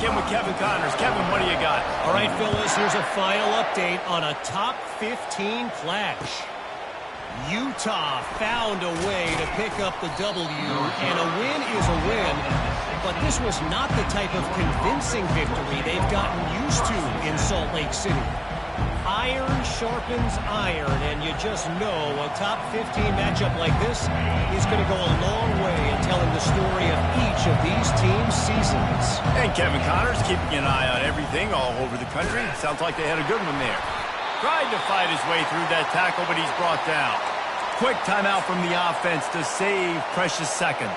in with Kevin Connors. Kevin, what do you got? All right, Phyllis, here's a final update on a top 15 clash. Utah found a way to pick up the W, and a win is a win. But this was not the type of convincing victory they've gotten used to in Salt Lake City. Iron sharpens iron, and you just know a top 15 matchup like this is going to go a long way in telling the story of each of these teams' seasons. And Kevin Connors keeping an eye on everything all over the country. Sounds like they had a good one there. Tried to fight his way through that tackle, but he's brought down. Quick timeout from the offense to save precious seconds.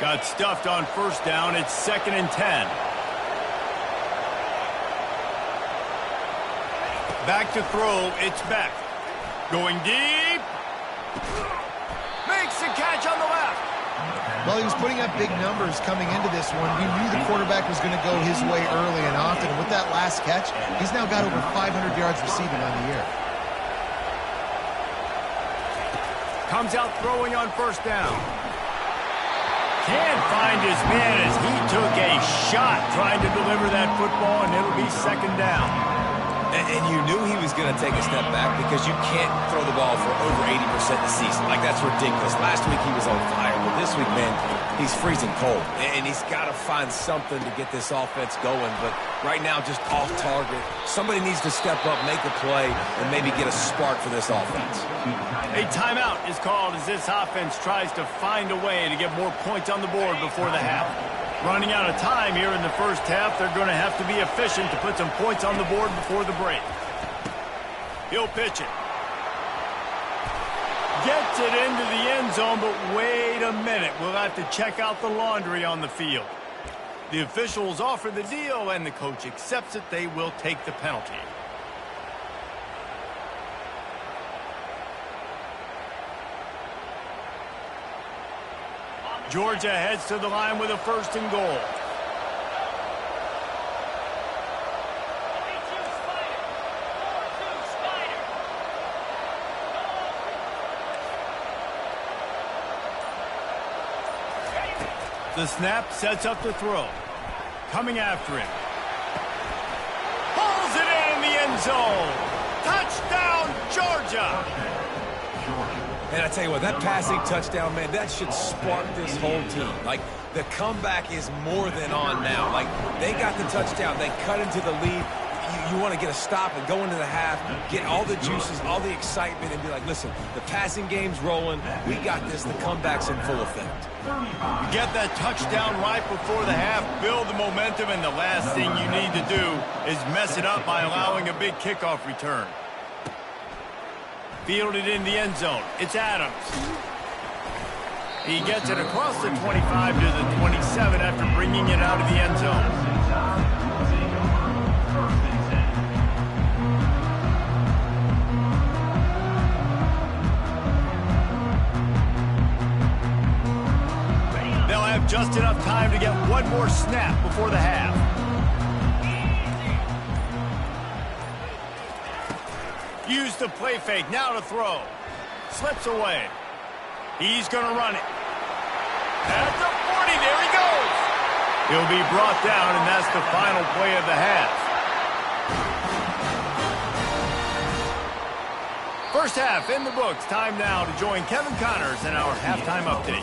Got stuffed on first down. It's 2nd and 10. Back to throw. It's Beck. Going deep. Makes the catch on the left. Well, he was putting up big numbers coming into this one. He knew the quarterback was going to go his way early and often. And with that last catch, he's now got over 500 yards receiving on the year. Comes out throwing on first down. Can't find his man as he took a shot trying to deliver that football, and it'll be 2nd down. And you knew he was going to take a step back because you can't throw the ball for over 80% of the season. Like, that's ridiculous. Last week he was on fire, but this week, man, he's freezing cold. And he's got to find something to get this offense going. But right now, just off target. Somebody needs to step up, make a play, and maybe get a spark for this offense. A timeout is called as this offense tries to find a way to get more points on the board before the half. Running out of time here in the first half, they're going to have to be efficient to put some points on the board before the break. He'll pitch it. Gets it into the end zone, but wait a minute. We'll have to check out the laundry on the field. The officials offer the deal, and the coach accepts it. They will take the penalty. Georgia heads to the line with a 1st and goal. The snap sets up the throw. Coming after him. Pulls it in the end zone. Touchdown, Georgia! And I tell you what, that passing touchdown, man, that should spark this whole team. Like, the comeback is more than on now. Like, they got the touchdown. They cut into the lead. You want to get a stop and go into the half, get all the juices, all the excitement, and be like, listen, the passing game's rolling. We got this. The comeback's in full effect. You get that touchdown right before the half, build the momentum, and the last thing you need to do is mess it up by allowing a big kickoff return. Fielded in the end zone. It's Adams. He gets it across the 25 to the 27 after bringing it out of the end zone. They'll have just enough time to get one more snap before the half. Use the play fake, now to throw. Slips away. He's going to run it. At the 40, there he goes. He'll be brought down, and that's the final play of the half. First half in the books. Time now to join Kevin Connors in our halftime update.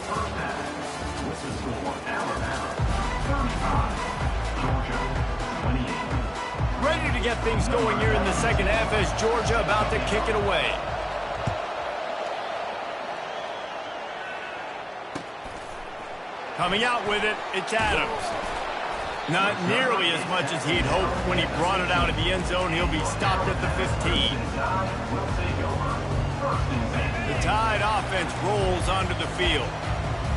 Ready to get things going here in the second half as Georgia about to kick it away. Coming out with it, it's Adams. Not nearly as much as he'd hoped when he brought it out of the end zone. He'll be stopped at the 15. The Tide offense rolls onto the field.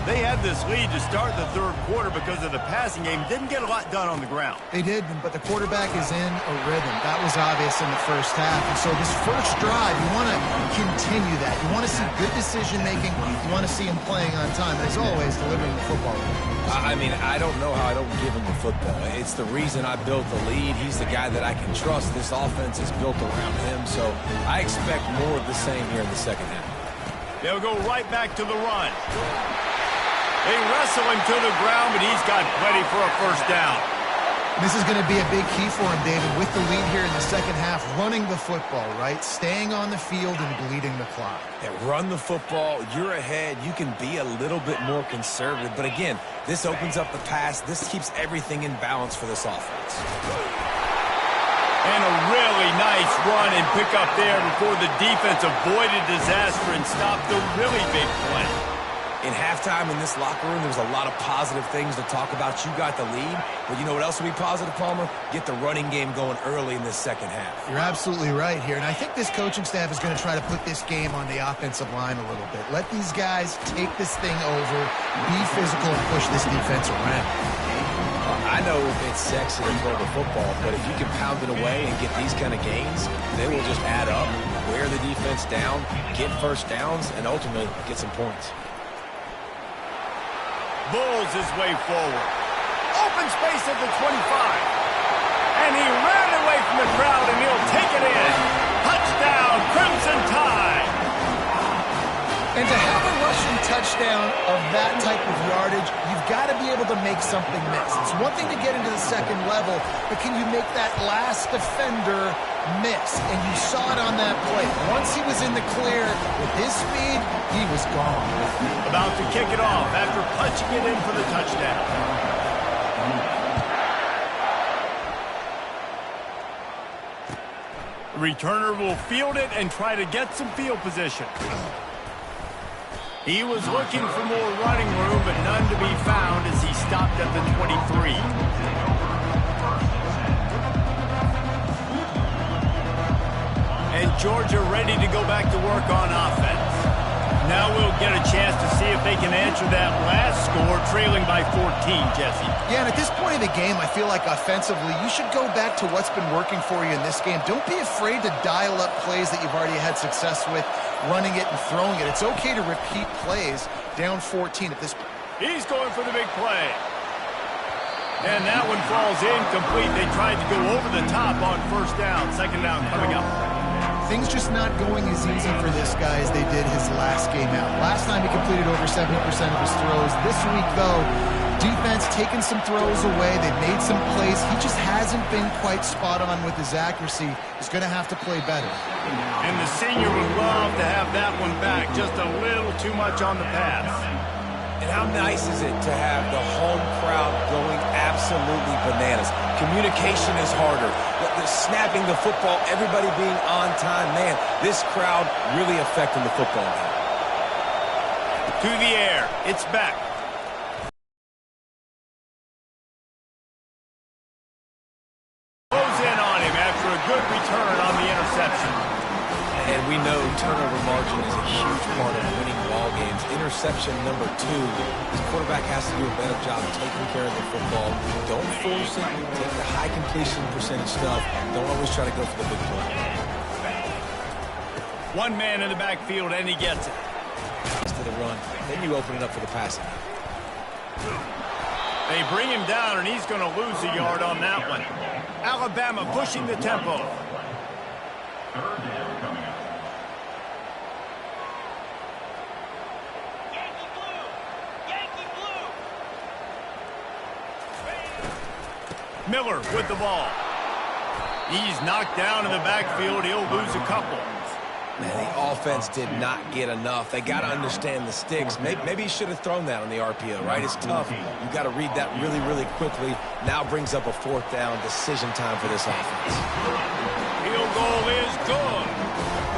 They had this lead to start the third quarter because of the passing game. Didn't get a lot done on the ground. They did, but the quarterback is in a rhythm. That was obvious in the first half. And so this first drive, you want to continue that. You want to see good decision-making. You want to see him playing on time. And as always, delivering the football. I mean, I don't know how I don't give him the football. It's the reason I built the lead. He's the guy that I can trust. This offense is built around him. So I expect more of the same here in the second half. They'll go right back to the run. They wrestle him to the ground, but he's got plenty for a first down. This is going to be a big key for him, David, with the lead here in the second half, running the football, right? Staying on the field and bleeding the clock. Yeah, run the football. You're ahead. You can be a little bit more conservative. But again, this opens up the pass. This keeps everything in balance for this offense. And a really nice run and pick up there before the defense avoided disaster and stopped the really big play. In halftime in this locker room, there was a lot of positive things to talk about. You got the lead, but you know what else will be positive, Palmer? Get the running game going early in this second half. You're absolutely right here, and I think this coaching staff is going to try to put this game on the offensive line a little bit. Let these guys take this thing over, be physical, and push this defense around. I know it's sexy to throw the football, but if you can pound it away and get these kind of gains, they will just add up, wear the defense down, get first downs, and ultimately get some points. Bulls his way forward. Open space at the 25. And he ran away from the crowd, and he'll take it in. Touchdown, Crimson Tide. And to have a rushing touchdown of that type of yardage, you've got to be able to make something miss. It's one thing to get into the second level, but can you make that last defender miss? And you saw it on that play. Once he was in the clear with his speed, he was gone. About to kick it off after punching it in for the touchdown. The returner will field it and try to get some field position. He was looking for more running room, but none to be found as he stopped at the 23. And Georgia ready to go back to work on offense. Now we'll get a chance to see if they can answer that last score, trailing by 14, Jesse. Yeah, and at this point of the game, I feel like offensively, you should go back to what's been working for you in this game. Don't be afraid to dial up plays that you've already had success with, running it and throwing it. It's okay to repeat plays down 14 at this point. He's going for the big play. And that one falls incomplete. They tried to go over the top on first down. Second down coming up. Things just not going as easy for this guy as they did his last game out. Last time he completed over 70% of his throws. This week, though, defense taking some throws away. They've made some plays. He just hasn't been quite spot on with his accuracy. He's going to have to play better. And the senior would love to have that one back. Just a little too much on the pass. And how nice is it to have the home crowd going absolutely bananas? Communication is harder. The snapping the football, everybody being on time. Man, this crowd really affecting the football game. To the air. It's back. Goes in on him after a good return on the interception. And we know turnover margin is a huge part of winning ball games. Interception number 2. This quarterback has to do a better job taking care of the football. Don't force it. Take the high completion percentage stuff. Don't always try to go for the big play. One man in the backfield, and he gets it. To the run. Then you open it up for the passing. They bring him down, and he's going to lose a yard on that one. Alabama pushing the tempo. Miller with the ball. He's knocked down in the backfield. He'll lose a couple. Man, the offense did not get enough. They got to understand the sticks. Maybe he should have thrown that on the RPO, right? It's tough. You got to read that really, really quickly. Now brings up a fourth down decision time for this offense. Field goal is good.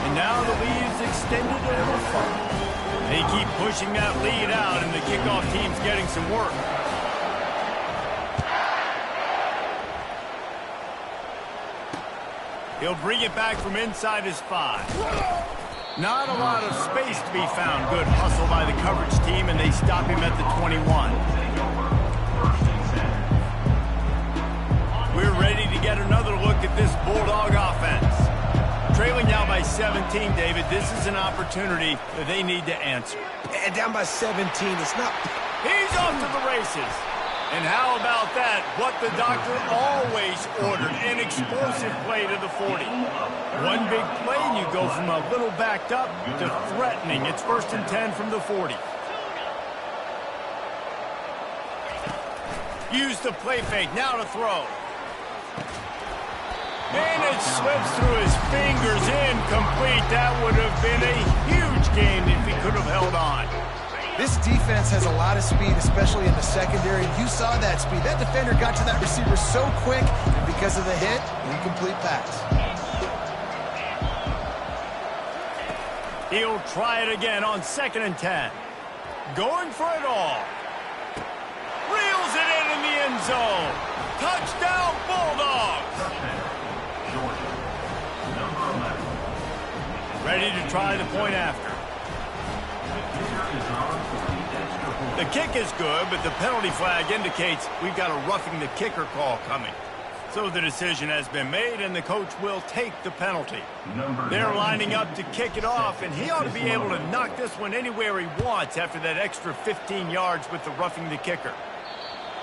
And now the lead is extended a little further. They keep pushing that lead out, and the kickoff team's getting some work. He'll bring it back from inside his 5. Not a lot of space to be found. Good hustle by the coverage team, and they stop him at the 21. We're ready to get another look at this Bulldog offense. Trailing now by 17, David. This is an opportunity that they need to answer. And down by 17, it's not... He's off to the races. And how about that? What the doctor always ordered, an explosive play to the 40. One big play and you go from a little backed up to threatening. It's 1st and 10 from the 40. Use the play fake, now to throw. And it slips through his fingers, incomplete. That would have been a huge game if he could have held on. This defense has a lot of speed, especially in the secondary. You saw that speed. That defender got to that receiver so quick, and because of the hit, incomplete pass. He'll try it again on 2nd and 10. Going for it all. Reels it in the end zone. Touchdown, Bulldogs. Ready to try the point after. The kick is good, but the penalty flag indicates we've got a roughing the kicker call coming. So the decision has been made, and the coach will take the penalty. They're lining up to kick it off, and he ought to be able to knock this one anywhere he wants after that extra 15 yards with the roughing the kicker.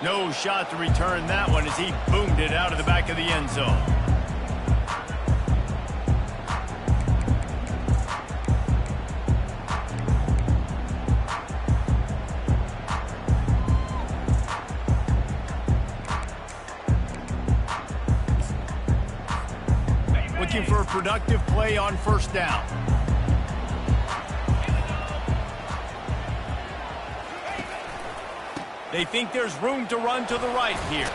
No shot to return that one as he boomed it out of the back of the end zone. Looking for a productive play on 1st down. They think there's room to run to the right here.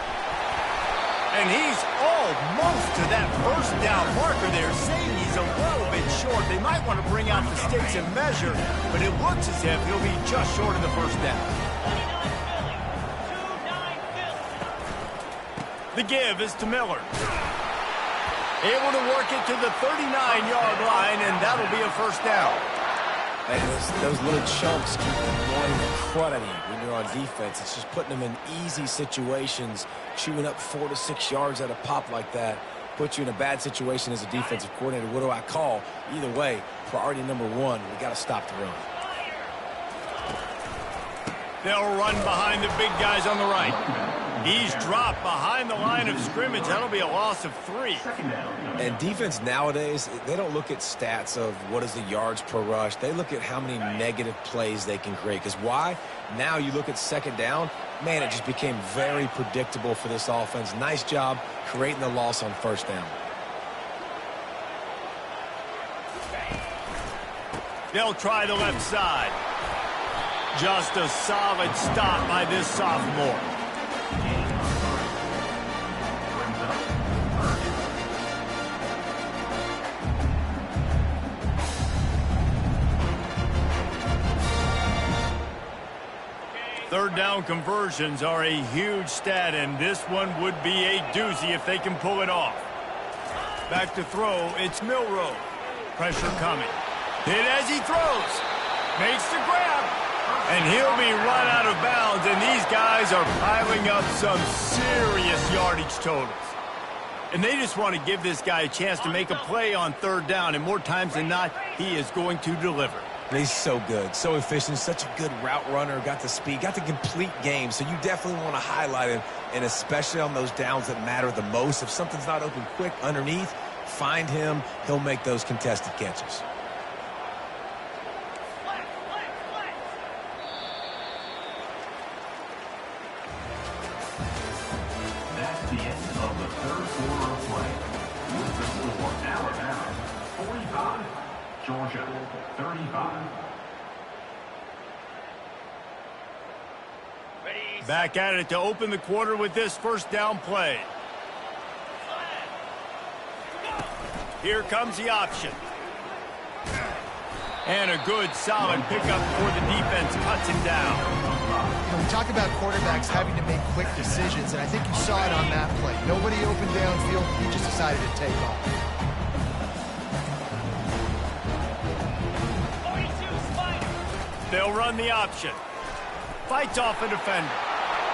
And he's almost to that 1st down marker there, saying he's a little bit short. They might want to bring out the sticks and measure, but it looks as if he'll be just short of the 1st down. The give is to Miller. Able to work it to the 39-yard line, and that'll be a 1st down. And those little chunks keep annoying the crud out of you when you're on defense. It's just putting them in easy situations, chewing up 4 to 6 yards at a pop like that. Puts you in a bad situation as a defensive coordinator. What do I call? Either way, priority number 1, we got to stop the run. They'll run behind the big guys on the right. He's dropped behind the line of scrimmage. That'll be a loss of 3. And defense nowadays, they don't look at stats of what is the yards per rush. They look at how many negative plays they can create. Because why? Now you look at 2nd down, man, it just became very predictable for this offense. Nice job creating the loss on 1st down. They'll try the left side. Just a solid stop by this sophomore. Third down conversions are a huge stat, and this one would be a doozy if they can pull it off. Back to throw, it's Milroe. Pressure coming. Hit as he throws. Makes the grab. And he'll be run out of bounds, and these guys are piling up some serious yardage totals. And they just want to give this guy a chance to make a play on 3rd down, and more times than not, he is going to deliver. He's so good, so efficient, such a good route runner, got the speed, got the complete game, so you definitely want to highlight him, and especially on those downs that matter the most. If something's not open quick underneath, find him, he'll make those contested catches. That's the end of the 3rd quarter of play. With the score, Alabama 45, Georgia 35. Back at it to open the quarter with this 1st down play. Here comes the option. And a good, solid pickup before the defense cuts him down. You know, we talk about quarterbacks having to make quick decisions, and I think you saw it on that play. Nobody opened downfield. He just decided to take off. They'll run the option. Fights off a defender.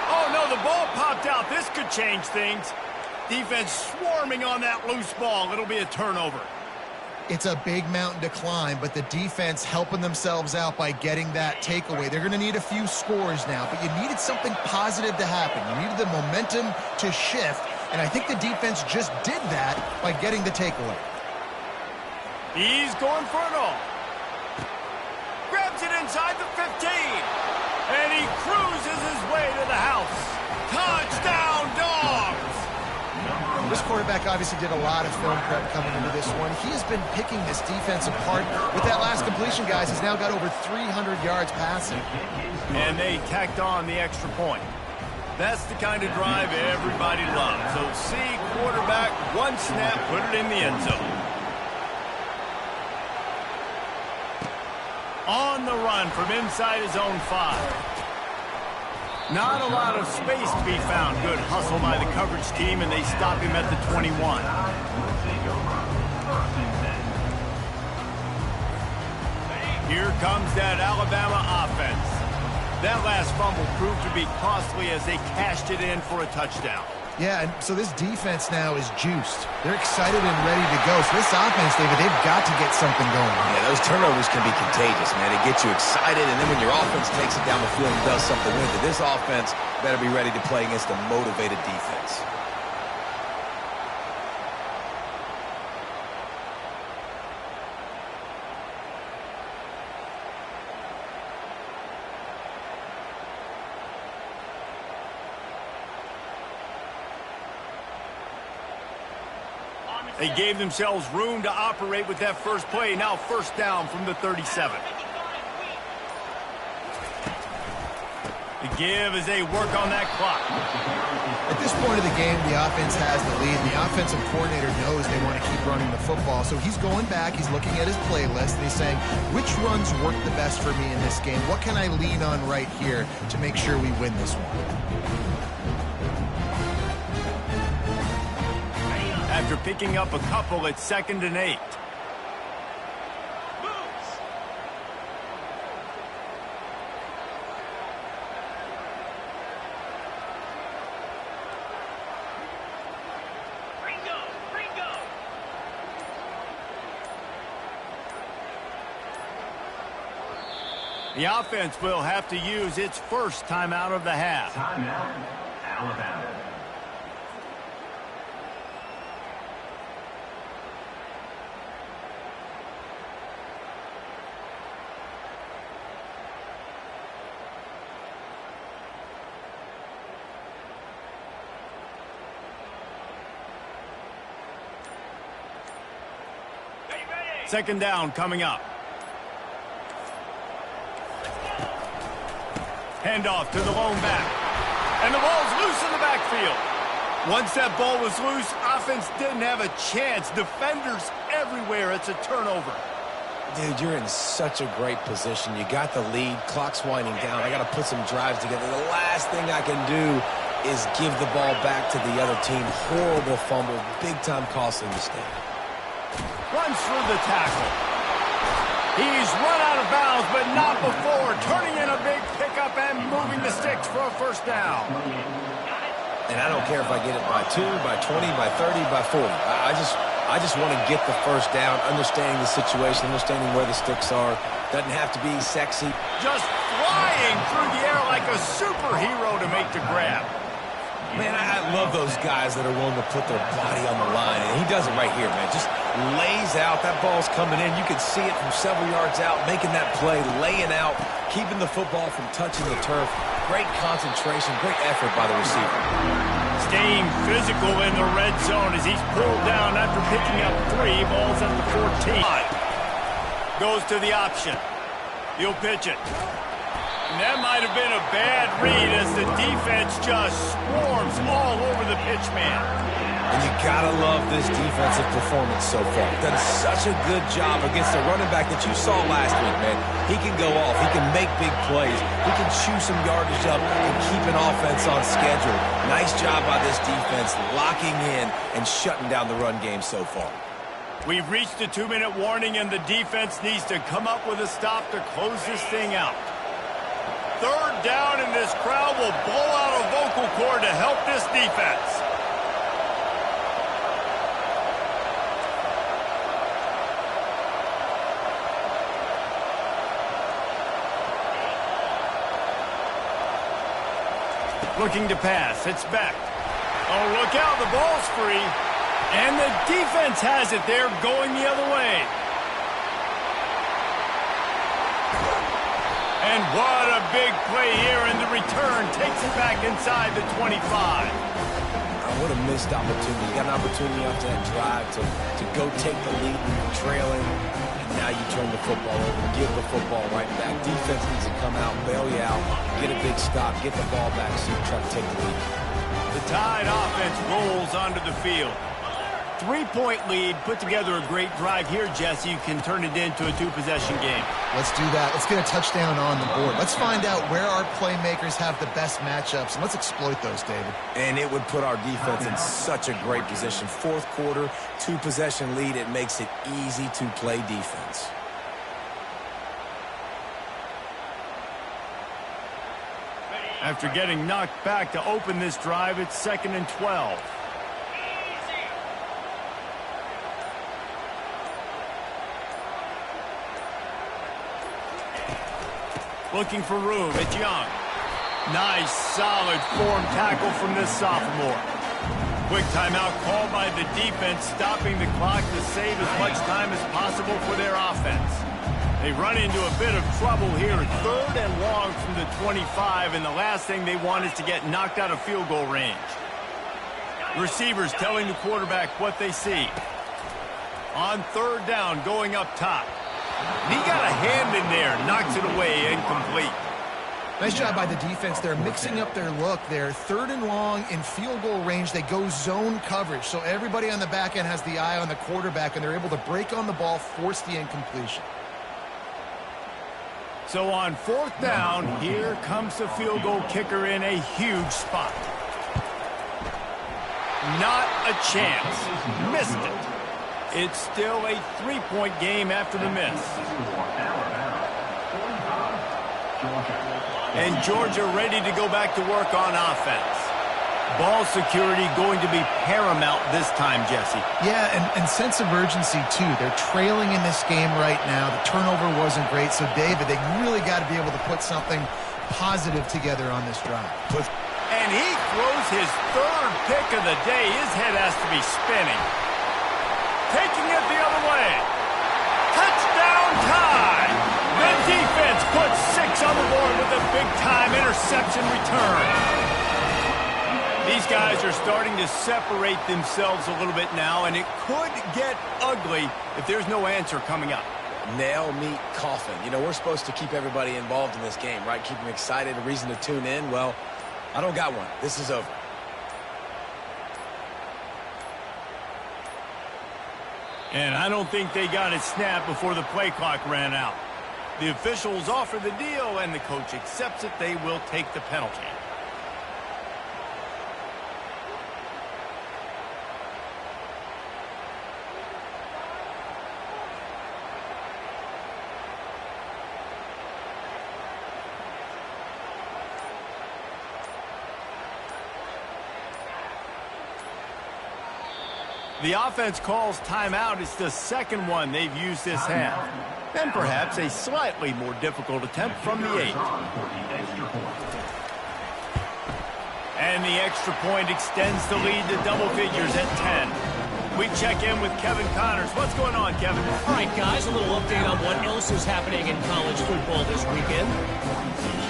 Oh, no, the ball popped out. This could change things. Defense swarming on that loose ball. It'll be a turnover. It's a big mountain to climb, but the defense helping themselves out by getting that takeaway. They're going to need a few scores now, but you needed something positive to happen. You needed the momentum to shift, and I think the defense just did that by getting the takeaway. He's going for it all. Grabs it inside the 15. And he cruises his way to the house. Touchdown, Dogs! This quarterback obviously did a lot of film prep coming into this one. He has been picking this defense apart. With that last completion, guys, he's now got over 300 yards passing. And they tacked on the extra point. That's the kind of drive everybody loves. So see quarterback, one snap, put it in the end zone. On the run from inside his own 5. Not a lot of space to be found. Good hustle by the coverage team, and they stop him at the 21. Here comes that Alabama offense. That last fumble proved to be costly as they cashed it in for a touchdown. Yeah, and so this defense now is juiced. They're excited and ready to go. So this offense, David, they've got to get something going. Yeah, those turnovers can be contagious, man. It gets you excited, and then when your offense takes it down the field and does something with it, this offense better be ready to play against a motivated defense. They gave themselves room to operate with that first play. Now first down from the 37. The give as they work on that clock. At this point of the game, the offense has the lead, and the offensive coordinator knows they want to keep running the football. So he's going back, he's looking at his playlist, and he's saying, which runs work the best for me in this game? What can I lean on right here to make sure we win this one? After picking up a couple at 2nd and 8. The offense will have to use its first timeout of the half. Timeout, Alabama. Second down coming up. Handoff to the lone back. And the ball's loose in the backfield. Once that ball was loose, offense didn't have a chance. Defenders everywhere. It's a turnover. Dude, you're in such a great position. You got the lead. Clock's winding down. I got to put some drives together. The last thing I can do is give the ball back to the other team. Horrible fumble. Big-time costly mistake. Runs through the tackle. He's run out of bounds, but not before. Turning in a big pickup and moving the sticks for a first down. And I don't care if I get it by 2, by 20, by 30, by 40. I just want to get the first down, understanding the situation, understanding where the sticks are. Doesn't have to be sexy. Just flying through the air like a superhero to make the grab. Man, I love those guys that are willing to put their body on the line, and he does it right here, man. Just lays out. That ball's coming in. You can see it from several yards out, making that play, laying out, keeping the football from touching the turf. Great concentration, great effort by the receiver. Staying physical in the red zone as he's pulled down after picking up 3. Balls at the 14. Goes to the option. He'll pitch it. And that might have been a bad read as the defense just swarms all over the pitch man. And you gotta love this defensive performance so far. Done such a good job against the running back that you saw last week, man. He can go off. He can make big plays. He can chew some yardage up and keep an offense on schedule. Nice job by this defense locking in and shutting down the run game so far. We've reached the 2-minute warning, and the defense needs to come up with a stop to close this thing out. Third down, and this crowd will blow out a vocal cord to help this defense. Looking to pass. It's back. Oh, look out. The ball's free. And the defense has it there going the other way. And what a big play here, and the return takes it back inside the 25. What a missed opportunity. You got an opportunity after that drive to go take the lead when you're trailing, and now you turn the football over, give the football right back. Defense needs to come out, bail you out, get a big stop, get the ball back so you try to take the lead. The Tide offense rolls onto the field. 3-point lead, put together a great drive here, Jesse. You can turn it into a 2-possession game. Let's do that. Let's get a touchdown on the board. Let's find out where our playmakers have the best matchups, and let's exploit those, David. And it would put our defense in such a great position. Fourth quarter, 2-possession lead. It makes it easy to play defense. After getting knocked back to open this drive, it's 2nd and 12. Looking for room. It's Young. Nice, solid form tackle from this sophomore. Quick timeout called by the defense, stopping the clock to save as much time as possible for their offense. They run into a bit of trouble here. 3rd and long from the 25, and the last thing they want is to get knocked out of field goal range. Receivers telling the quarterback what they see. On 3rd down, going up top. He got a hand in there, knocks it away, incomplete. Nice job by the defense. They're mixing up their look. They're 3rd and long in field goal range. They go zone coverage, so everybody on the back end has the eye on the quarterback, and they're able to break on the ball, force the incompletion. So on 4th down, here comes the field goal kicker in a huge spot. Not a chance. Missed it. It's still a 3-point game after the miss. And Georgia ready to go back to work on offense. Ball security going to be paramount this time, Jesse. Yeah, and sense of urgency, too. They're trailing in this game right now. The turnover wasn't great. So, David, they really got to be able to put something positive together on this drive. And he throws his 3rd pick of the day. His head has to be spinning. Taking it the other way. Touchdown Tide! The defense puts 6 on the board with a big-time interception return. These guys are starting to separate themselves a little bit now, and it could get ugly if there's no answer coming up. Nail, meat, coffin. You know, we're supposed to keep everybody involved in this game, right? Keep them excited, a reason to tune in. Well, I don't got one. This is over. And I don't think they got it snapped before the play clock ran out. The officials offer the deal, and the coach accepts it. They will take the penalty. The offense calls timeout. It's the 2nd one they've used this half. And perhaps a slightly more difficult attempt from the 8. And the extra point extends the lead to double figures at 10. We check in with Kevin Connors. What's going on, Kevin? All right, guys, a little update on what else is happening in college football this weekend.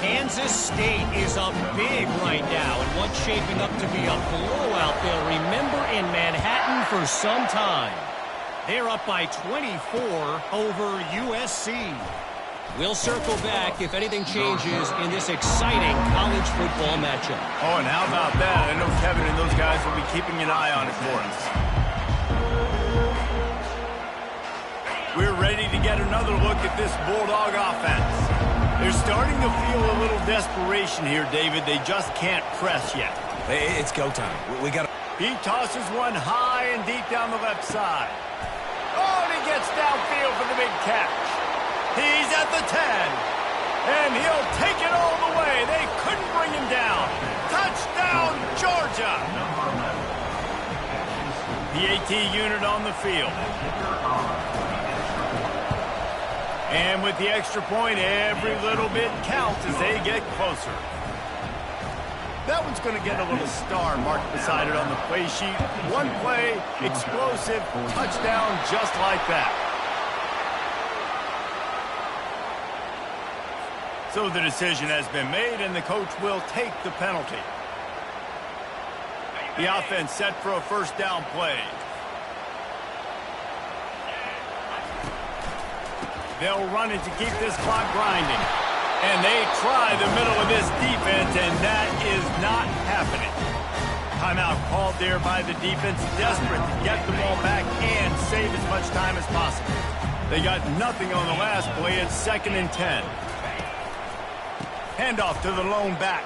Kansas State is up big right now, and what's shaping up to be a blowout they'll remember in Manhattan for some time. They're up by 24 over USC. We'll circle back if anything changes in this exciting college football matchup. Oh, and how about that? I know Kevin and those guys will be keeping an eye on it for us. We're ready to get another look at this Bulldog offense. They're starting to feel a little desperation here, David. They just can't press yet. It's go time. We got. He tosses one high and deep down the left side. Oh, and he gets downfield for the big catch. He's at the 10. And he'll take it all the way. They couldn't bring him down. Touchdown, Georgia. The AT unit on the field. And with the extra point, every little bit counts as they get closer. That one's going to get a little star marked beside it on the play sheet. One play, explosive, touchdown just like that. So the decision has been made, and the coach will take the penalty. The offense set for a first down play. They'll run it to keep this clock grinding. And they try the middle of this defense, and that is not happening. Timeout called there by the defense, desperate to get the ball back and save as much time as possible. They got nothing on the last play. It's 2nd and 10. Handoff to the lone back.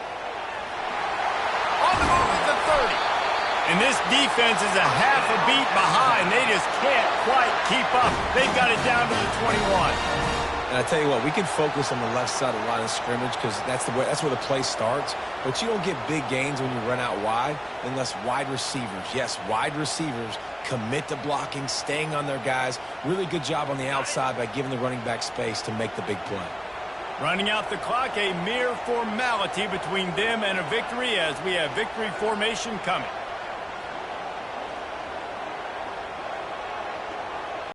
On the move at the 30. And this defense is a half a beat behind. They just can't quite keep up. They've got it down to the 21. And I tell you what, we can focus on the left side of the line of scrimmage because that's where the play starts. But you don't get big gains when you run out wide unless wide receivers, yes, wide receivers, commit to blocking, staying on their guys. Really good job on the outside by giving the running back space to make the big play. Running out the clock, a mere formality between them and a victory as we have victory formation coming.